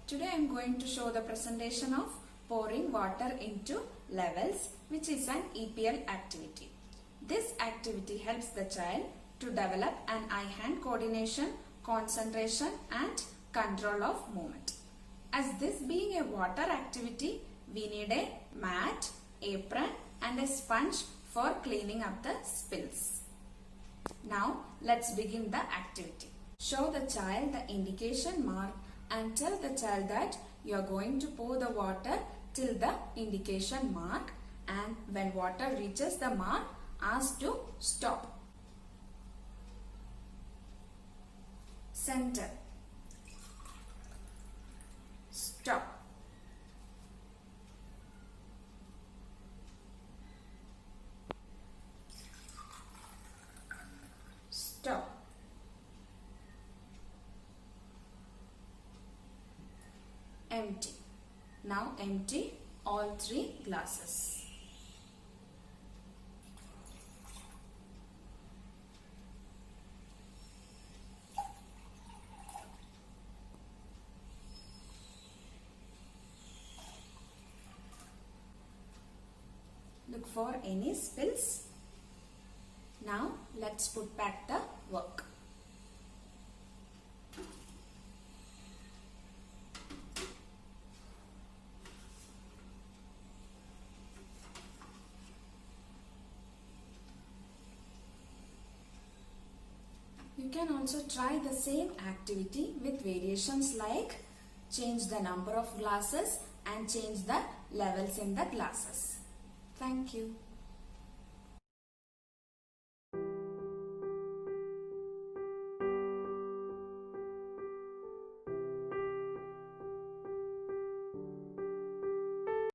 Today I am going to show the presentation of pouring water into levels, which is an EPL activity. This activity helps the child to develop an eye-hand coordination, concentration and control of movement. As this being a water activity, we need a mat, apron and a sponge for cleaning up the spills. Now let's begin the activity. Show the child the indication mark and tell the child that you are going to pour the water till the indication mark, and when water reaches the mark, ask to stop. Center. Stop. Stop. Empty. Now empty all 3 glasses. Look for any spills. Now let's put back the work. You can also try the same activity with variations like change the number of glasses and change the levels in the glasses. Thank you.